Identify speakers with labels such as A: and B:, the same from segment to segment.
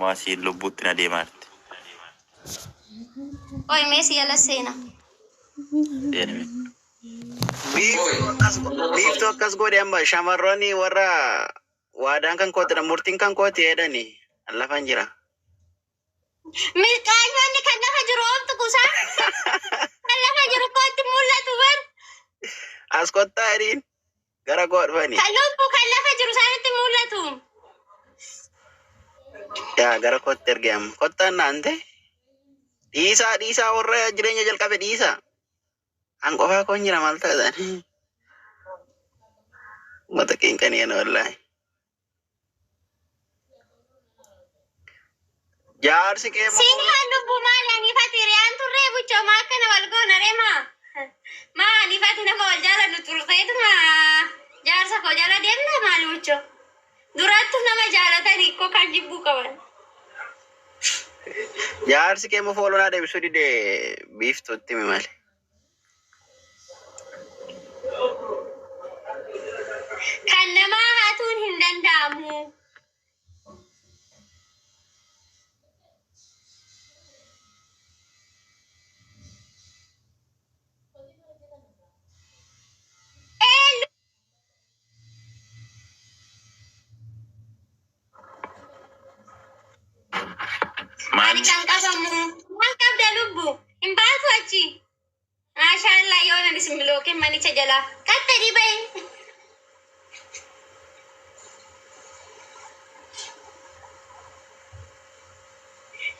A: Maasii lubbuutti na deemaarti.
B: Oi Messi yala seena.
C: Biiftuu akkas godhe amma shamarroonni warra waadaan kan kootedha murtiin kan kooti jedhani lafan jira.
B: Milkaa'inni kan lafa jiru oomtu kusaa. Kan lafa jiru kootti mul'atu bar.
C: As kottaa jedhiin gara godhufani.
B: Kan lubbu kan lafa jiru isaanitti mul'atu.
C: Yaa gara kootti ergeam kottaan naante. Dhiisaa warra jireenya jalqabe dhiisaa. An qofaa koon jira maal ta'an. Mata qeenqanii ana wallahi. Jaarsi kee
B: Sini kan lubbu maalan ifati riyaan turree buchoo maa akkana wal goona reema. Maan ifati nama wal jaalannu turteetuma jaarsa koo jala deemna maal buchoo. Durattu nama jaalatanii ikkoo kan jibbuu qaban.
C: jaarsi kee mo foolonaa deebisuu dide biiftuutti mi malee.
B: Kan namaa haatuun hin danda'amu. Ani kan qabamu waan qabda lubbu hin baatu achi. Maashaallah yoo nan isin milookin manicha jala qatta dhibee.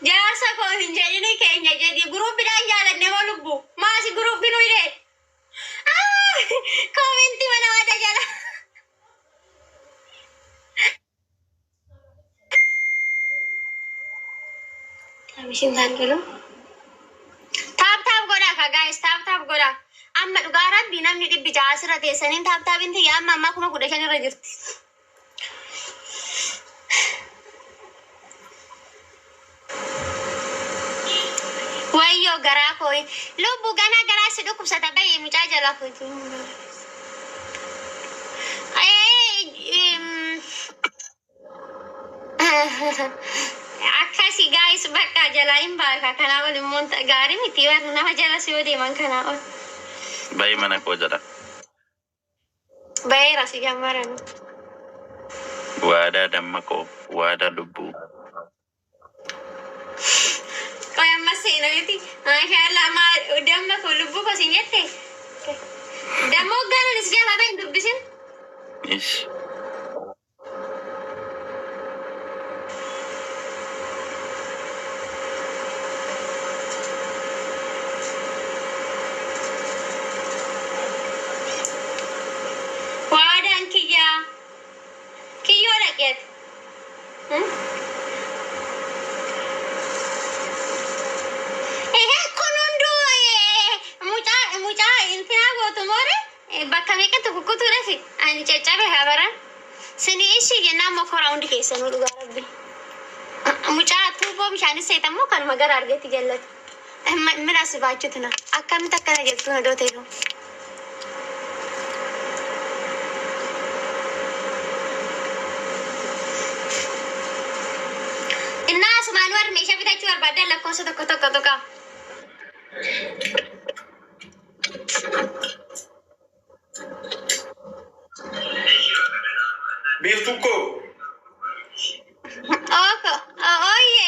B: Jaarsa koo hin jedhini keenya jedhi guruupidhaan jaalanne moo lubbu maasi guruupi nu hidhee. Koomenti mana wata jala. Kamishin tangelo. Taap goda ka guys, taap goda. Amma dhugaa rabbi namni dhibbi ja'a asirra teessaniin taap inti yaa amma 15,000 irra jirti. Wayyo garaa koo lubbu ganaa garaa si dhukkubsata bahee mucaa jala kooti. Akkasi guys bakka jalaa hin baaka kanaa ol immoo gaarii miti warra nama jala si yoo deeman kanaa ol.
A: Bayi mana koo jala.
B: Bayeera si gammaran.
A: Waadaa damma koo waadaa lubbuu.
B: Kaya masih nanti, masyaallah mal damma ko lubbu ko sinyete. Dammo gana ni sejak apa yang dubbisin?
A: Ish.
B: Wadan kiyo rakyat. Bakka meeqatti kukkutuu dhafi ani caccabe habaran sini ishi jennaan mokora hundi keessanuu dhugaa rabbi mucaa tuuboo bishaanis seetammoo kanuma gara argeetti jallatu miras baachutuna akkamitti akkana jettuun odoo ta'eefu. Innaa asumaan warri meeshaa bitachuu barbaadan lakkoofsa tokko.
D: Biiftuko.
B: Oye.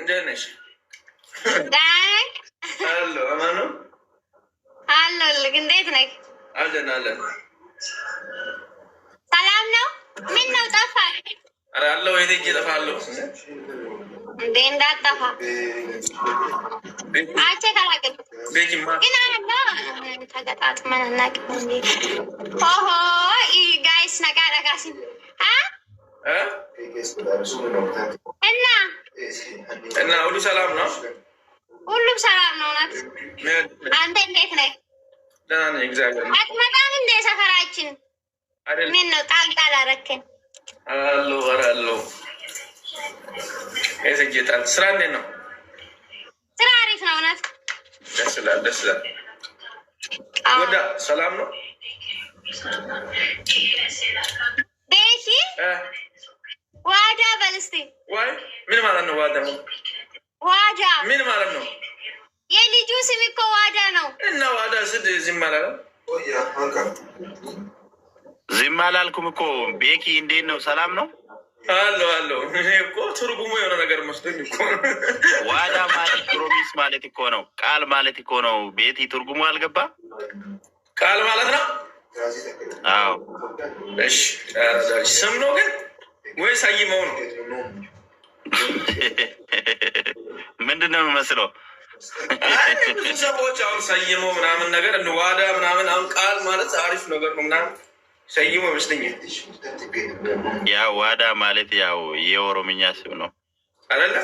D: Janesh.
B: Dan.
D: Hello, amano.
B: Halo, legendet nek.
D: Aljan.
B: Salam no. Min no tafa.
D: Ara Allah wede jida fallo.
B: Denda tafa. Ache kalake.
D: Beki ma.
B: Ina no. Tagatat mana nak. Guys nakara kasin. Ha?
D: Enna ulu salam no.
B: Hullum salam no nat. Ante endet nek.
D: Dan exactly.
B: At madam inde safarachin. Min no tal rakken.
D: Allo. Ese jeta srande no.
B: Sirarif no nat.
D: Dasla. Wada salam no.
B: Beki? Wada እስቲ
D: ዋይ ምን ማለት ነው? ዋዳ
B: ዋዳ
D: ምን ማለት ነው?
B: የልጁ ስም እኮ ዋዳ ነው።
D: እና ዋዳ ስድ ዝም አላለ?
A: ዝም አላልኩም እኮ። ቤኪ እንዴት ነው? ሰላም ነው?
D: አሎ አሎ። እኔ እኮ ትርጉሙ የሆነ ነገር መስሎኝ እኮ።
A: ዋዳ ማለት ፕሮሚስ ማለት እኮ ነው። ቃል ማለት እኮ ነው። ቤቲ ትርጉሙ አልገባ?
D: ቃል ማለት ነው?
A: አዎ።
D: እሺ ስም ነው ግን ወይስ አይመው ነው?
A: ምንድን ነው የሚመስለው?
D: ብዙ ሰዎች አሁን ሰይመው ምናምን ነገር ዋዳ ምናምን አሁን ቃል ማለት አሪፍ ነገር ነው ምናምን ሰይመው ይመስለኛል።
A: ያው ዋዳ ማለት ያው የኦሮምኛ ስም ነው
D: አይደለ?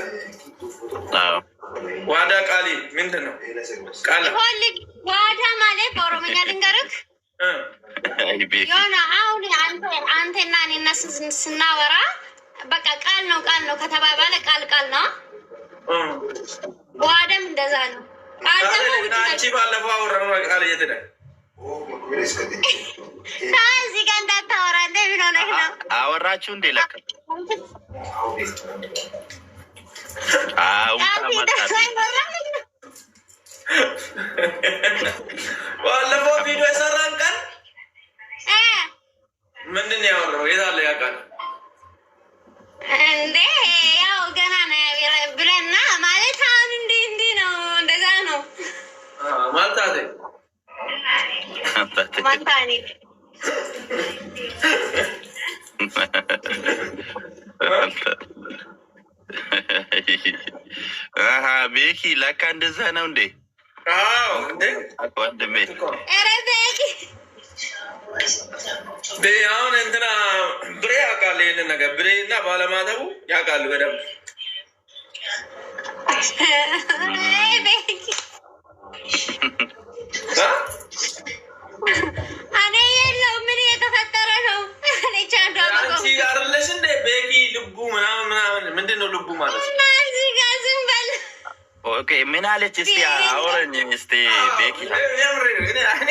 A: አዎ።
D: ዋዳ ቃል ምንድን ነው? ቃል
B: ዋዳ ማለት በኦሮምኛ ልንገርህ የሆነ አሁን አንተና እኔና ስናወራ በቃ ቃል ነው ከተባባለ ቃል ነው። ዋዳም እንደዛ ነው።
D: አንቺ ባለፈው አወራን ቃል እየተደ
B: እዚህ ጋር እንዳታወራ እንደ ምን ሆነህ ነው?
A: አወራችሁ እንዴ? ለካ
D: ባለፈው ቪዲዮ የሰራን ቀን ምንድን ነው ያወራው? የት አለ ያውቃል
B: እንዴ? ያው ገና ነው ብለና ማለት አሁን እንዲህ ነው እንደዛ ነው
D: ማልታቴ
B: ማንታኔ
A: ቤኪ ለካ እንደዛ ነው እንዴ?
D: አዎ እንዴ
A: ወንድሜ
B: ኧረ ቤኪ
D: አሁን እንትና ብሬ ያውቃል ይሄንን ነገር። ብሬ እና ባለማተቡ ያውቃሉ በደምብ።
B: ቤኪ እኔ የለው ምን የተፈጠረ ነው?
D: አንቺ አይደለሽ እንደ ቤኪ ልቡ ምናምን ምንድን ነው ልቡ ማለት ነው?
B: እዚህ ጋር ዝም በል።
A: ኦኬ ምን አለች? እስቲ አውረኝ እስቲ ቤኪ።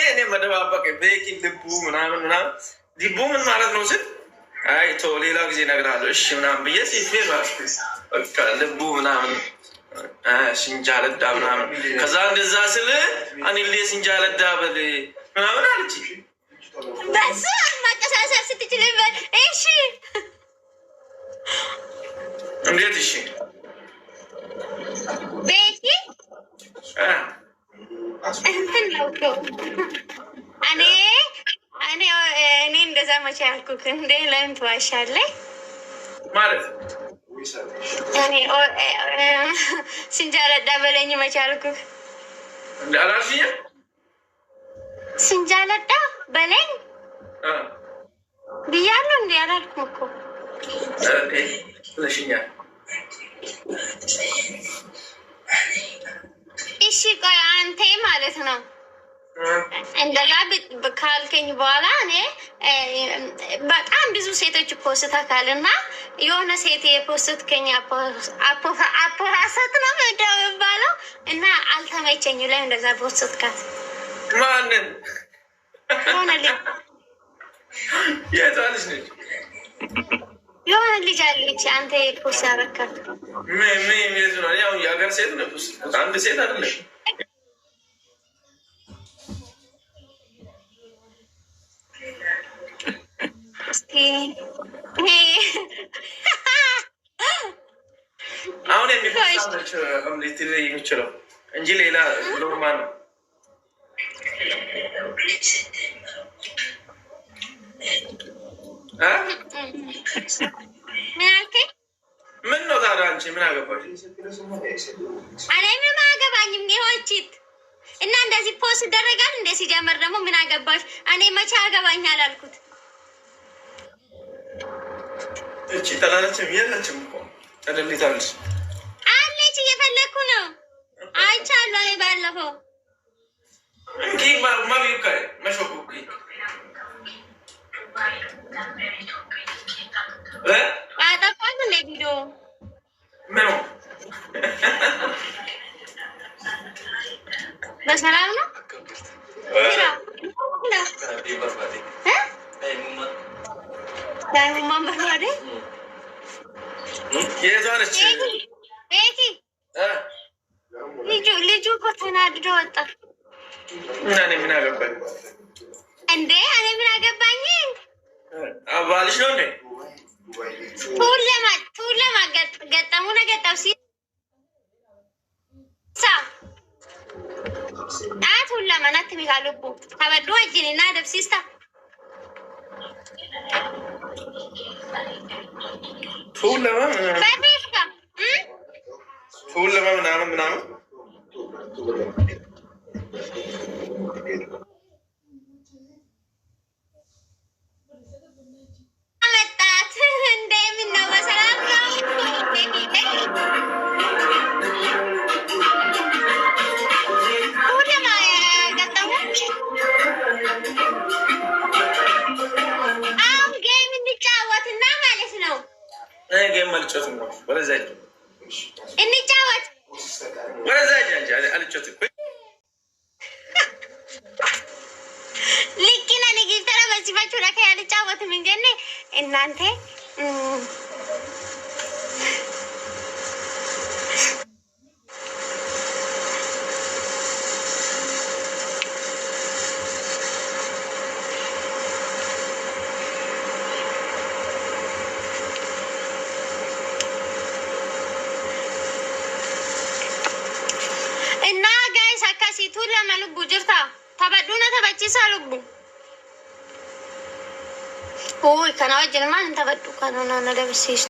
D: እኔ መደባበቅ ቤኪ ልቡ ምናምን ልቡ ምን ማለት ነው ስል አይ ተው ሌላ ጊዜ እነግርሃለሁ እሺ ምናምን ብዬ ሲፌ በቃ ልቡ ምናምን ሲንጃለዳ ምናምን ከዛ እንደዛ ስል አንሌ ሲንጃለዳ በል ምናምን አለች።
B: በሱ ማቀሳሰር ስትችልበት እሺ
D: እንዴት እሺ
B: ቤኪ እንትን ነው እኮ እኔ እንደዛ መቼ ያልኩህ እንዴ? ለምን ትዋሻለህ
D: ማለት
B: እኔ ሲንጃለዳ በለኝ መቼ ያልኩህ?
D: እንዳላልሽኝ
B: ሲንጃለዳ በለኝ ብያለሁ እንዴ? አላልኩም እኮ
D: ለሽኛል።
B: እሺ ቆይ አንተ ማለት ነው እንደዛ ካልከኝ በኋላ እኔ በጣም ብዙ ሴቶች ፖስተካል እና የሆነ ሴት የፖስትከኝ አፖራሰት ነው የሚባለው እና አልተመቸኝ። ላይ እንደዛ ፖስትካት
D: ማንን
B: የሆነ ልጅ
D: የታልሽ ነች?
B: የሆነ ልጅ አለች አንተ ፖስት ያረካት
D: ምን ነው? ያው የሀገር ሴት ነው። አንድ ሴት አይደለም። አሁን የሚፈሳች የሚችለው እንጂ ሌላ ኖርማል ነው። ምን ነው ታዲያ? አንቺ ምን አገባሽ?
B: እኔ ምንም አያገባኝም። ይሆንችት እና እንደዚህ ፖስት ይደረጋል። እንደ ሲጀመር ደግሞ ምን አገባሽ? እኔ መቼ አገባኛል አልኩት።
D: እቺ ተላለችም የለችም እኮ ተደልታለች
B: አለች። እየፈለግኩ ነው። አይቻለሁ። እኔ ባለፈው
D: ማቢካይ መሾኩ
B: አጠፋት እንደ ቪዲዮ
D: ምኑ
B: በሰላም ነው። ዳይሙማን በርባዴ
D: የዛነች
B: ቤቲ ልጁ እኮ ተናድዶ ወጣ።
D: እና እኔ ምን አገባኝ
B: እንዴ? እኔ ምን አገባኝ?
D: ባልሽ ነው እንዴ?
B: ቱለማ ገጠሙ ነገጠው ሲ ቱለማ ናት ሚካልቡ ተበዱ ወጅንና ደብሲስታ
D: ቱለማ ምናምን
B: አመጣት እንደ ምነው በሰላም ነው? ቱለማ ገጠሞች አሁን ጌም እንጫወትና ማለት ነው።
D: ጌም አልጫወትም ነው። ወደዛ
B: እንጫወት
D: አልጫወትም።
B: ልኪና ንግግር በሲባችሁ ለካ ያልጫወትም እንጀኔ እናንተ እና ጋይስ አካሲቱ ለማልቡ ጅርታ ተበዱና ተበቺሳ ልቡ ኦይ ከና ወጅን ማን ተበዱ ከና ነው ደብሲስ